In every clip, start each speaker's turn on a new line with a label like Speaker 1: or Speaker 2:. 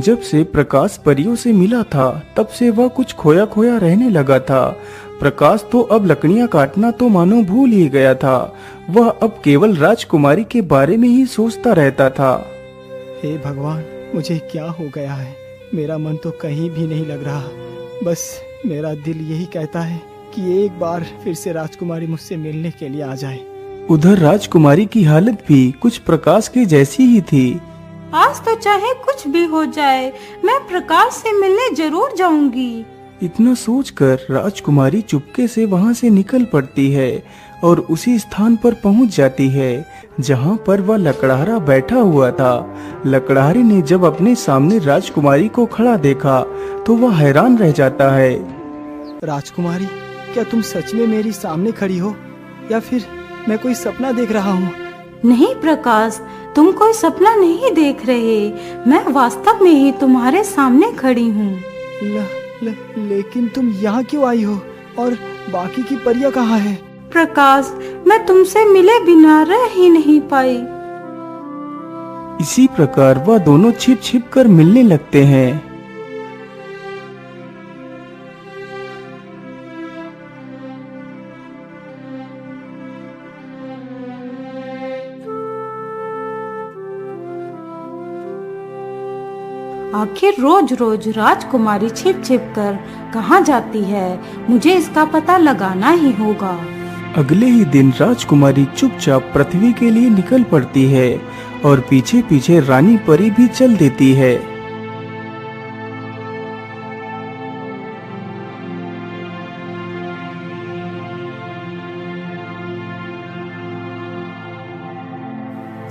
Speaker 1: जब से प्रकाश परियों से मिला था तब से वह कुछ खोया खोया रहने लगा था। प्रकाश तो अब लकड़ियां काटना तो मानो भूल ही गया था। वह अब केवल राजकुमारी के बारे में ही सोचता रहता था।
Speaker 2: हे भगवान, मुझे क्या हो गया है? मेरा मन तो कहीं भी नहीं लग रहा। बस मेरा दिल यही कहता है कि एक बार फिर से राजकुमारी मुझसे मिलने के लिए आ जाए।
Speaker 1: उधर राजकुमारी की हालत भी कुछ प्रकाश के जैसी ही थी।
Speaker 3: आज तो चाहे कुछ भी हो जाए, मैं प्रकाश से मिलने जरूर जाऊंगी।
Speaker 1: इतना सोचकर राजकुमारी चुपके से वहां से निकल पड़ती है और उसी स्थान पर पहुंच जाती है जहां पर वह लकड़हारा बैठा हुआ था। लकड़हारे ने जब अपने सामने राजकुमारी को खड़ा देखा तो वह हैरान रह जाता है।
Speaker 2: राजकुमारी, क्या तुम सच में मेरी सामने खड़ी हो या फिर मैं कोई सपना देख रहा हूँ?
Speaker 3: नहीं प्रकाश, तुम कोई सपना नहीं देख रहे। मैं वास्तव में ही तुम्हारे सामने खड़ी हूँ।
Speaker 2: लेकिन तुम यहाँ क्यों आई हो और बाकी की परियां कहाँ हैं?
Speaker 3: प्रकाश, मैं तुमसे मिले बिना रह ही नहीं पाई।
Speaker 1: इसी प्रकार वह दोनों छिप छिप कर मिलने लगते हैं।
Speaker 3: आखिर रोज रोज राजकुमारी छिप छिप कर कहाँ जाती है? मुझे इसका पता लगाना ही होगा।
Speaker 1: अगले ही दिन राजकुमारी चुपचाप पृथ्वी के लिए निकल पड़ती है और पीछे पीछे रानी परी भी चल देती है।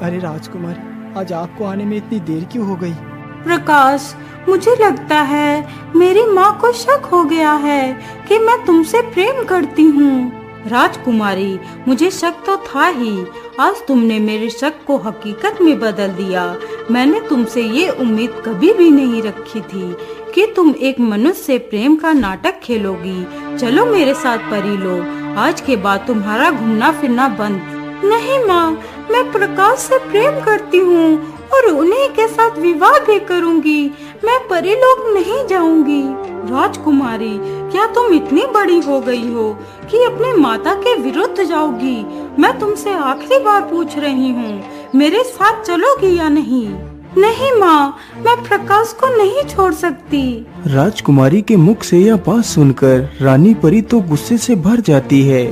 Speaker 2: अरे राजकुमारी, आज आपको आने में इतनी देर क्यों हो गई?
Speaker 3: प्रकाश, मुझे लगता है मेरी माँ को शक हो गया है कि मैं तुमसे प्रेम करती हूँ। राजकुमारी, मुझे शक तो था ही। आज तुमने मेरे शक को हकीकत में बदल दिया। मैंने तुमसे ये उम्मीद कभी भी नहीं रखी थी कि तुम एक मनुष्य से प्रेम का नाटक खेलोगी। चलो मेरे साथ परी लोग, आज के बाद तुम्हारा घूमना फिरना बंद। नहीं माँ, मैं प्रकाश से प्रेम करती हूँ और उन्हीं के साथ विवाह भी करूंगी। मैं परीलोक नहीं जाऊंगी। राजकुमारी, क्या तुम इतनी बड़ी हो गई हो कि अपने माता के विरुद्ध जाओगी? मैं तुमसे आखिरी बार पूछ रही हूँ, मेरे साथ चलोगी या नहीं? नहीं माँ, मैं प्रकाश को नहीं छोड़ सकती।
Speaker 1: राजकुमारी के मुख से यह बात सुनकर रानी परी तो गुस्से से भर जाती है।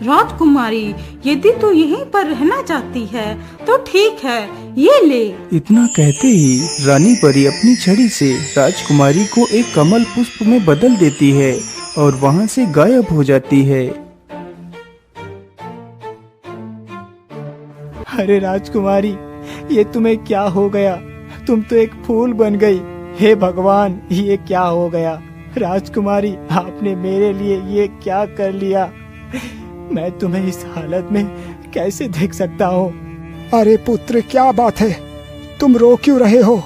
Speaker 3: राजकुमारी, यदि तू यहीं पर रहना चाहती है तो ठीक है, ये ले।
Speaker 1: इतना कहते ही रानी परी अपनी छड़ी से राजकुमारी को एक कमल पुष्प में बदल देती है और वहाँ से गायब हो जाती है।
Speaker 2: अरे राजकुमारी, ये तुम्हें क्या हो गया? तुम तो एक फूल बन गई। हे भगवान, ये क्या हो गया? राजकुमारी, आपने मेरे लिए ये क्या कर लिया? मैं तुम्हें इस हालत में कैसे देख सकता हूँ?
Speaker 4: अरे पुत्र, क्या बात है? तुम रो क्यों रहे हो?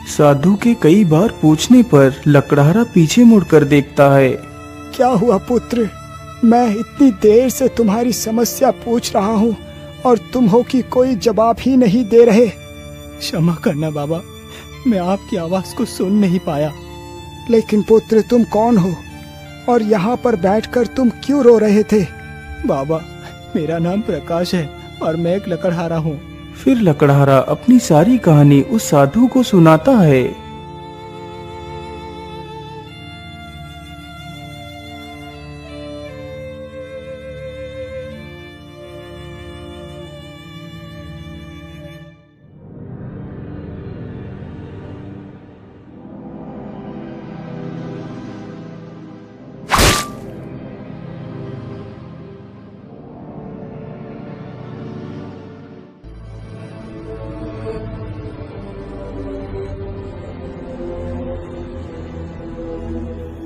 Speaker 1: साधु के कई बार पूछने पर लकड़हारा पीछे मुड़कर देखता है।
Speaker 4: क्या हुआ पुत्र? मैं इतनी देर से तुम्हारी समस्या पूछ रहा हूँ और तुम हो कि कोई जवाब ही नहीं दे रहे।
Speaker 2: क्षमा करना बाबा, मैं आपकी आवाज को सुन नहीं पाया।
Speaker 4: लेकिन पुत्र, तुम कौन हो और यहाँ पर बैठकर तुम क्यों रो रहे थे?
Speaker 2: बाबा, मेरा नाम प्रकाश है और मैं एक लकड़हारा हूँ।
Speaker 1: फिर लकड़हारा अपनी सारी कहानी उस साधु को सुनाता है।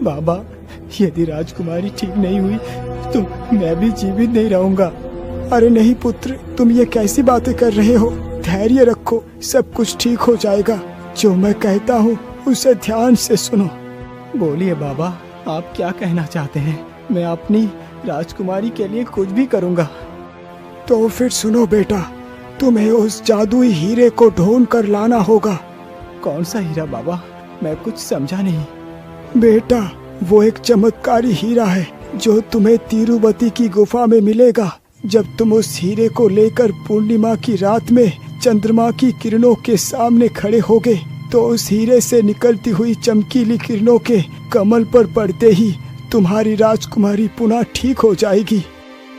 Speaker 2: बाबा, यदि राजकुमारी ठीक नहीं हुई तो मैं भी जीवित नहीं रहूंगा।
Speaker 4: अरे नहीं पुत्र, तुम ये कैसी बातें कर रहे हो? धैर्य रखो, सब कुछ ठीक हो जाएगा। जो मैं कहता हूँ उसे ध्यान से सुनो।
Speaker 2: बोलिए बाबा, आप क्या कहना चाहते हैं? मैं अपनी राजकुमारी के लिए कुछ भी करूंगा।
Speaker 4: तो फिर सुनो बेटा, तुम्हें उस जादुई हीरे को ढूंढ कर लाना होगा।
Speaker 2: कौन सा हीरा बाबा? मैं कुछ समझा नहीं।
Speaker 4: बेटा, वो एक चमत्कारी हीरा है जो तुम्हें तिरुपति की गुफा में मिलेगा। जब तुम उस हीरे को लेकर पूर्णिमा की रात में चंद्रमा की किरणों के सामने खड़े होगे तो उस हीरे से निकलती हुई चमकीली किरणों के कमल पर पड़ते ही तुम्हारी राजकुमारी पुनः ठीक हो जाएगी।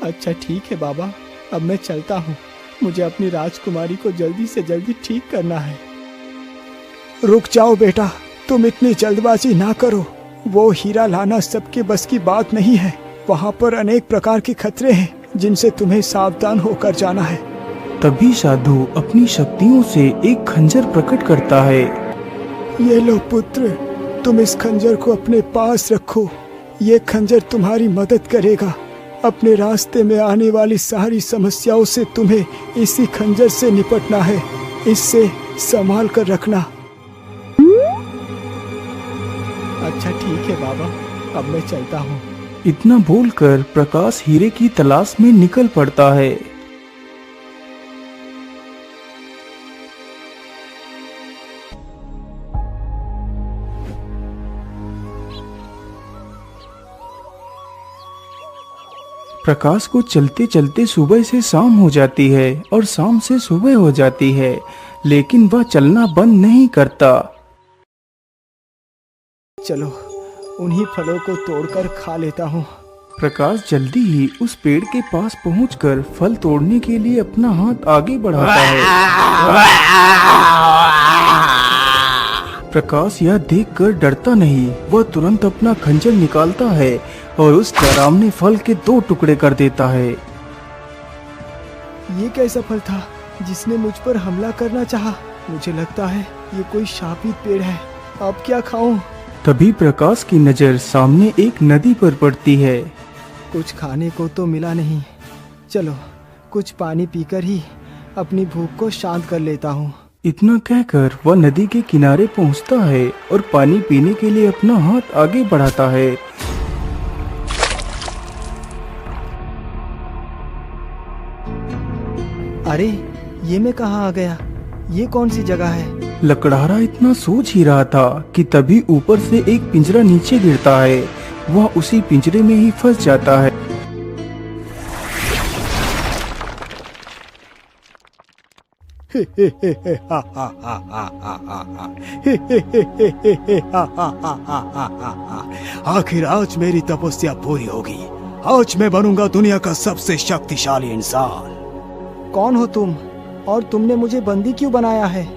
Speaker 2: अच्छा ठीक है बाबा, अब मैं चलता हूँ। मुझे अपनी राजकुमारी को जल्दी से जल्दी ठीक करना है।
Speaker 4: रुक जाओ बेटा, तुम इतनी जल्दबाजी ना करो। वो हीरा लाना सबके बस की बात नहीं है। वहाँ पर अनेक प्रकार के खतरे हैं जिनसे तुम्हें सावधान होकर जाना है।
Speaker 1: तभी साधु अपनी शक्तियों से एक खंजर प्रकट करता है।
Speaker 4: ये लो पुत्र, तुम इस खंजर को अपने पास रखो। ये खंजर तुम्हारी मदद करेगा। अपने रास्ते में आने वाली सारी समस्याओं से तुम्हें इसी खंजर से निपटना है। इससे संभाल कर रखना।
Speaker 2: अच्छा ठीक है बाबा, अब मैं चलता हूँ।
Speaker 1: इतना बोलकर प्रकाश हीरे की तलाश में निकल पड़ता है। प्रकाश को चलते चलते सुबह से शाम हो जाती है और शाम से सुबह हो जाती है, लेकिन वह चलना बंद नहीं करता।
Speaker 2: चलो उन्हीं फलों को तोड़कर खा लेता हूँ।
Speaker 1: प्रकाश जल्दी ही उस पेड़ के पास पहुंचकर फल तोड़ने के लिए अपना हाथ आगे बढ़ाता है। प्रकाश यह देखकर डरता नहीं, वह तुरंत अपना खंजर निकालता है और उस डरावने फल के 2 टुकड़े कर देता है।
Speaker 2: ये कैसा फल था जिसने मुझ पर हमला करना चाहा? मुझे लगता है ये कोई शापित पेड़ है। अब क्या खाऊं?
Speaker 1: तभी प्रकाश की नजर सामने एक नदी पर पड़ती है।
Speaker 2: कुछ खाने को तो मिला नहीं। चलो कुछ पानी पीकर ही अपनी भूख को शांत कर लेता हूँ।
Speaker 1: इतना कहकर वह नदी के किनारे पहुँचता है और पानी पीने के लिए अपना हाथ आगे बढ़ाता है।
Speaker 2: अरे ये मैं कहाँ आ गया? ये कौन सी जगह है?
Speaker 1: लकड़हारा इतना सोच ही रहा था कि तभी ऊपर से एक पिंजरा नीचे गिरता है। वह उसी पिंजरे में ही फंस जाता है।
Speaker 4: आखिर आज मेरी तपस्या पूरी होगी। आज मैं बनूंगा दुनिया का सबसे शक्तिशाली इंसान।
Speaker 2: कौन हो तुम और तुमने मुझे बंदी क्यों बनाया है?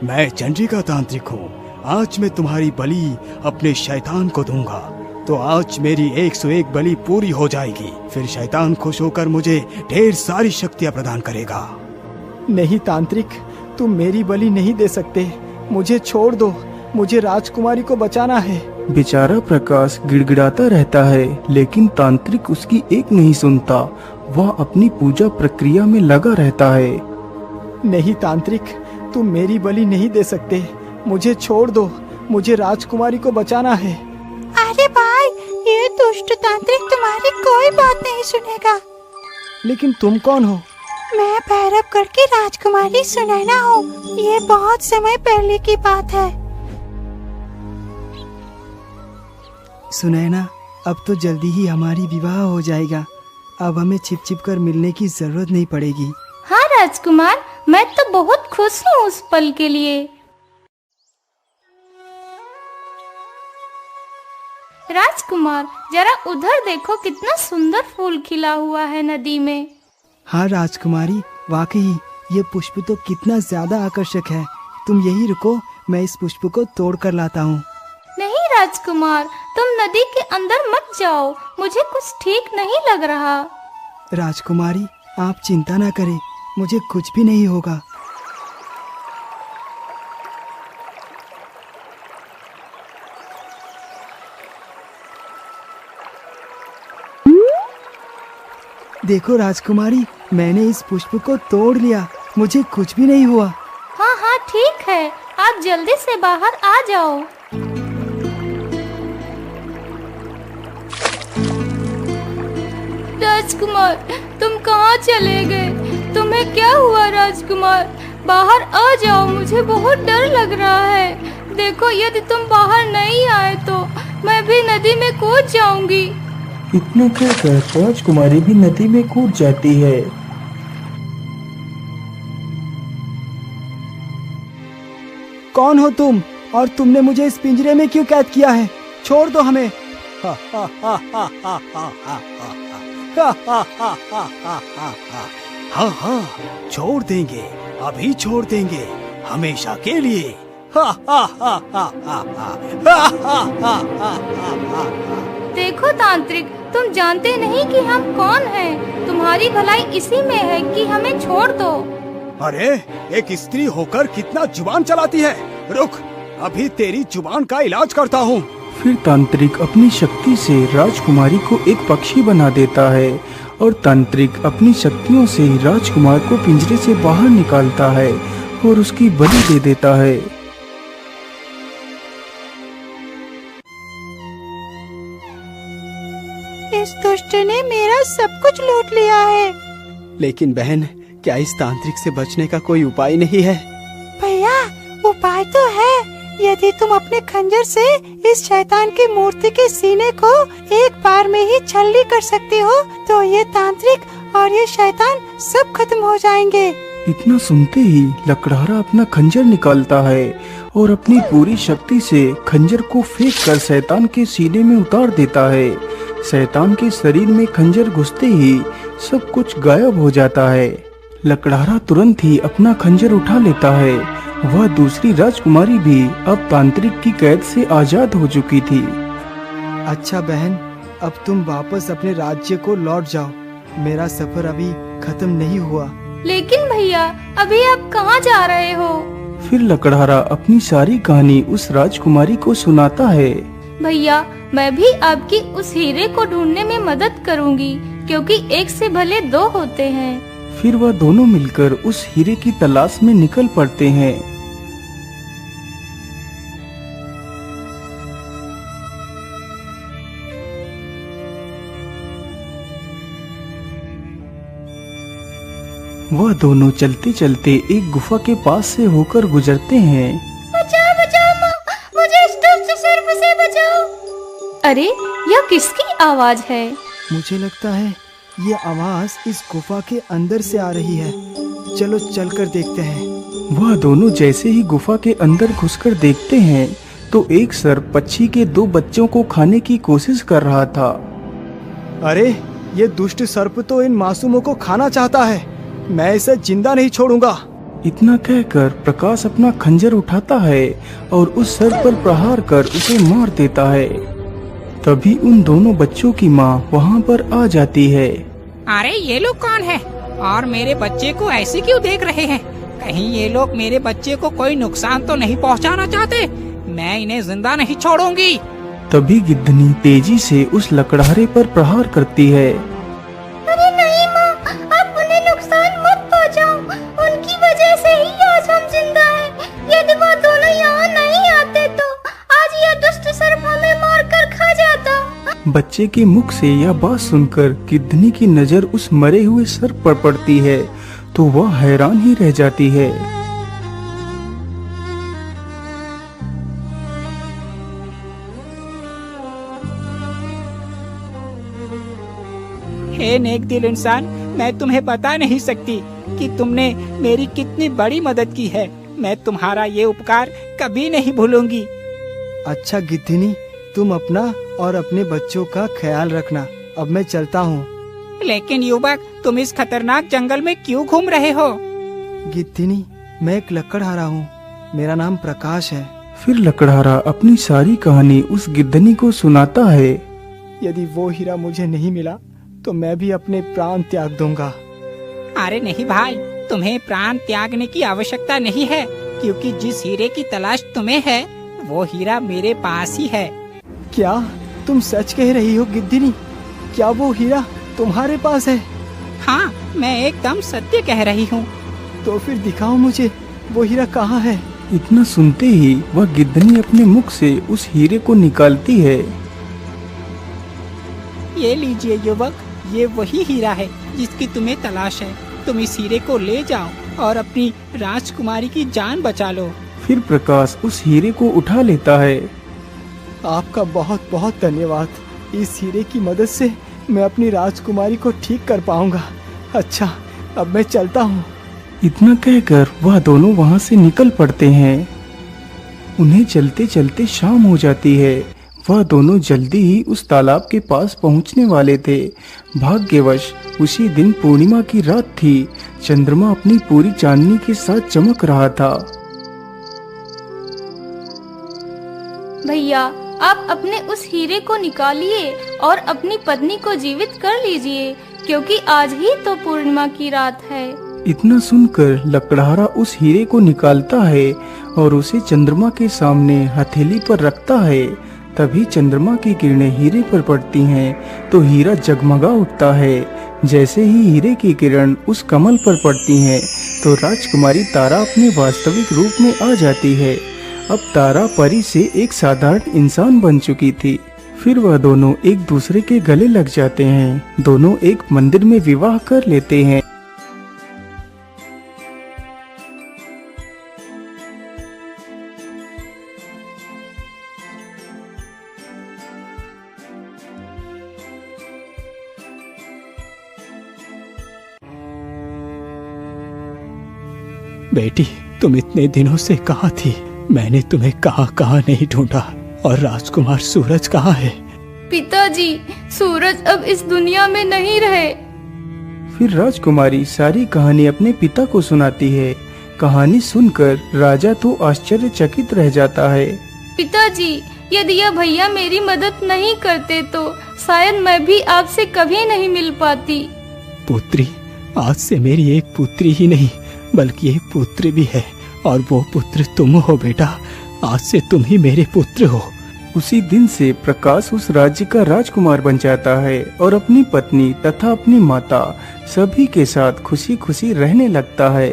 Speaker 4: मैं चंद्रिका तांत्रिक हूँ। आज मैं तुम्हारी बलि अपने शैतान को दूंगा, तो आज मेरी 101 बलि पूरी हो जाएगी। फिर शैतान खुश होकर मुझे ढेर सारी शक्तियाँ प्रदान करेगा।
Speaker 2: नहीं तांत्रिक, तुम मेरी बलि नहीं दे सकते। मुझे छोड़ दो, मुझे राजकुमारी को बचाना है।
Speaker 1: बेचारा प्रकाश गिड़गिड़ाता रहता है, लेकिन तांत्रिक उसकी एक नहीं सुनता। वह अपनी पूजा प्रक्रिया में लगा रहता है।
Speaker 2: नहीं तांत्रिक, तुम मेरी बलि नहीं दे सकते। मुझे छोड़ दो, मुझे राजकुमारी को बचाना है।
Speaker 3: अरे भाई, ये दुष्ट तांत्रिक तुम्हारी कोई बात नहीं सुनेगा।
Speaker 2: लेकिन तुम कौन हो?
Speaker 3: मैं भैरव गढ़ की राजकुमारी सुनैना हूँ। ये बहुत समय पहले की बात है।
Speaker 2: सुनैना, अब तो जल्दी ही हमारी विवाह हो जाएगा। अब हमें छिप छिप कर मिलने की जरूरत नहीं पड़ेगी।
Speaker 5: हाँ राजकुमार, मैं तो बहुत खुश हूँ उस पल के लिए। राजकुमार, जरा उधर देखो, कितना सुंदर फूल खिला हुआ है नदी में।
Speaker 2: हाँ राजकुमारी, वाकई ये पुष्प तो कितना ज्यादा आकर्षक है। तुम यही रुको, मैं इस पुष्प को तोड़ कर लाता हूँ।
Speaker 5: नहीं राजकुमार, तुम नदी के अंदर मत जाओ, मुझे कुछ ठीक नहीं लग रहा।
Speaker 2: राजकुमारी, आप चिंता ना करें, मुझे कुछ भी नहीं होगा। देखो राजकुमारी, मैंने इस पुष्प को तोड़ लिया, मुझे कुछ भी नहीं हुआ।
Speaker 5: हाँ हाँ ठीक है, आप जल्दी से बाहर आ जाओ। राजकुमार, तुम कहाँ चले गए? तुम्हें क्या हुआ राजकुमार? बाहर आ जाओ, मुझे बहुत डर लग रहा है। देखो, यदि तुम बाहर नहीं आए तो मैं भी नदी में कूद जाऊंगी।
Speaker 1: इतना कहकर राजकुमारी भी नदी में कूद जाती है।
Speaker 2: कौन हो तुम और तुमने मुझे इस पिंजरे में क्यों कैद किया है? छोड़ दो हमें।
Speaker 4: हाँ हाँ, छोड़ देंगे, अभी छोड़ देंगे, हमेशा के लिए।
Speaker 5: देखो तांत्रिक, तुम जानते नहीं कि हम कौन हैं। तुम्हारी भलाई इसी में है कि हमें छोड़ दो।
Speaker 4: अरे, एक स्त्री होकर कितना जुबान चलाती है। रुक, अभी तेरी जुबान का इलाज करता हूँ।
Speaker 1: फिर तांत्रिक अपनी शक्ति से राजकुमारी को एक पक्षी बना देता है और तांत्रिक अपनी शक्तियों से राजकुमार को पिंजरे से बाहर निकालता है और उसकी बलि दे देता है।
Speaker 3: इस दुष्ट ने मेरा सब कुछ लूट लिया है।
Speaker 2: लेकिन बहन, क्या इस तांत्रिक से बचने का कोई उपाय नहीं है?
Speaker 3: भैया, उपाय तो है। यदि तुम अपने खंजर से इस शैतान की मूर्ति के सीने को एक बार में ही छलनी कर सकते हो तो ये तांत्रिक और ये शैतान सब खत्म हो जाएंगे।
Speaker 1: इतना सुनते ही लकड़हारा अपना खंजर निकालता है और अपनी पूरी शक्ति से खंजर को फेंक कर शैतान के सीने में उतार देता है। शैतान के शरीर में खंजर घुसते ही सब कुछ गायब हो जाता है। लकड़हारा तुरंत ही अपना खंजर उठा लेता है। वह दूसरी राजकुमारी भी अब तांत्रिक की कैद से आजाद हो चुकी थी।
Speaker 2: अच्छा बहन, अब तुम वापस अपने राज्य को लौट जाओ। मेरा सफर अभी खत्म नहीं हुआ।
Speaker 5: लेकिन भैया, अभी आप कहाँ जा रहे हो?
Speaker 1: फिर लकड़हारा अपनी सारी कहानी उस राजकुमारी को सुनाता है।
Speaker 5: भैया, मैं भी आपकी उस हीरे को ढूंढने में मदद करूंगी, क्योंकि एक से भले दो होते हैं।
Speaker 1: फिर वह दोनों मिलकर उस हीरे की तलाश में निकल पड़ते हैं। वह दोनों चलते चलते एक गुफा के पास से होकर गुजरते हैं।
Speaker 5: बचाओ बचाओ माँ, मुझे इस दुष्ट सर्प से बचाओ। अरे, यह किसकी आवाज है?
Speaker 2: मुझे लगता है ये आवाज इस गुफा के अंदर से आ रही है। चलो चलकर देखते हैं।
Speaker 1: वह दोनों जैसे ही गुफा के अंदर घुसकर देखते हैं तो एक सर्प पक्षी के 2 बच्चों को खाने की कोशिश कर रहा था।
Speaker 2: अरे, ये दुष्ट सर्प तो इन मासूमों को खाना चाहता है। मैं इसे जिंदा नहीं छोड़ूंगा।
Speaker 1: इतना कहकर प्रकाश अपना खंजर उठाता है और उस सर्प पर प्रहार कर उसे मार देता है। तभी उन दोनों बच्चों की माँ वहाँ पर आ जाती है।
Speaker 6: अरे, ये लोग कौन है और मेरे बच्चे को ऐसे क्यों देख रहे हैं? कहीं ये लोग मेरे बच्चे को कोई नुकसान तो नहीं पहुँचाना चाहते? मैं इन्हें जिंदा नहीं छोड़ूंगी।
Speaker 1: तभी गिद्धनी तेजी से उस लकड़हारे पर प्रहार करती है।
Speaker 5: अरे नहीं माँ, आप उन्हें नुकसान मत पहुँचाओ। उनकी वजह से ही आज हम जिंदा हैं। यदि वो दोनों यहाँ नहीं आते तो आज यह दुष्ट सर्प हमें मार कर खा जाता।
Speaker 1: बच्चे के मुख से यह बात सुनकर गिद्धनी की नजर उस मरे हुए सर्प पर पड़ती है तो वह हैरान ही रह जाती है।
Speaker 6: हे नेक दिल इंसान, मैं तुम्हें बता नहीं सकती कि तुमने मेरी कितनी बड़ी मदद की है। मैं तुम्हारा ये उपकार कभी नहीं भूलूंगी।
Speaker 2: अच्छा गिद्धनी, तुम अपना और अपने बच्चों का ख्याल रखना। अब मैं चलता हूँ।
Speaker 6: लेकिन युवक, तुम इस खतरनाक जंगल में क्यों घूम रहे हो?
Speaker 2: गिद्धनी, मैं एक लकड़हारा हूँ। मेरा नाम प्रकाश है।
Speaker 1: फिर लकड़हारा अपनी सारी कहानी उस गिद्धनी को सुनाता है।
Speaker 2: यदि वो हीरा मुझे नहीं मिला तो मैं भी अपने प्राण त्याग दूंगा।
Speaker 6: अरे नहीं भाई, तुम्हें प्राण त्यागने की आवश्यकता नहीं है, क्योंकि जिस हीरे की तलाश तुम्हें है वो हीरा मेरे पास ही है।
Speaker 2: क्या तुम सच कह रही हो गिद्धनी? क्या वो हीरा तुम्हारे पास है?
Speaker 6: हाँ, मैं एकदम सत्य कह रही हूँ।
Speaker 2: तो फिर दिखाओ मुझे, वो हीरा कहाँ है?
Speaker 1: इतना सुनते ही वह गिद्धनी अपने मुख से उस हीरे को निकालती है।
Speaker 6: ये लीजिए युवक, ये वही हीरा है जिसकी तुम्हें तलाश है। तुम इस हीरे को ले जाओ और अपनी राजकुमारी की जान बचा लो।
Speaker 1: फिर प्रकाश उस हीरे को उठा लेता है।
Speaker 2: आपका बहुत बहुत धन्यवाद। इस हीरे की मदद से मैं अपनी राजकुमारी को ठीक कर पाऊंगा। अच्छा, अब मैं चलता हूँ।
Speaker 1: इतना कहकर वह दोनों वहां से निकल पड़ते हैं। उन्हें चलते चलते शाम हो जाती है। वह दोनों जल्दी ही उस तालाब के पास पहुंचने वाले थे। भाग्यवश उसी दिन पूर्णिमा की रात थी। चंद्रमा अपनी पूरी चांदनी के साथ चमक रहा था।
Speaker 5: भैया, आप अपने उस हीरे को निकालिए और अपनी पत्नी को जीवित कर लीजिए, क्योंकि आज ही तो पूर्णिमा की रात है।
Speaker 1: इतना सुनकर लकड़हारा उस हीरे को निकालता है और उसे चंद्रमा के सामने हथेली पर रखता है। तभी चंद्रमा की किरणें हीरे पर पड़ती हैं तो हीरा जगमगा उठता है। जैसे ही हीरे की किरण उस कमल पर पड़ती हैं तो राजकुमारी तारा अपने वास्तविक रूप में आ जाती है। अब तारा परी से एक साधारण इंसान बन चुकी थी। फिर वह दोनों एक दूसरे के गले लग जाते हैं। दोनों एक मंदिर में विवाह कर लेते हैं।
Speaker 2: बेटी, तुम इतने दिनों से कहाँ थी? मैंने तुम्हें कहाँ नहीं ढूंढा। और राजकुमार सूरज कहाँ है?
Speaker 5: पिताजी, सूरज अब इस दुनिया में नहीं रहे।
Speaker 1: फिर राजकुमारी सारी कहानी अपने पिता को सुनाती है। कहानी सुनकर राजा तो आश्चर्यचकित रह जाता है।
Speaker 5: पिताजी, यदि यह भैया मेरी मदद नहीं करते तो शायद मैं भी आपसे कभी नहीं मिल पाती।
Speaker 2: पुत्री, आज से मेरी एक पुत्री ही नहीं बल्कि एक पुत्र भी है, और वो पुत्र तुम हो बेटा। आज से तुम ही मेरे पुत्र हो।
Speaker 1: उसी दिन से प्रकाश उस राज्य का राजकुमार बन जाता है और अपनी पत्नी तथा अपनी माता सभी के साथ खुशी खुशी रहने लगता है।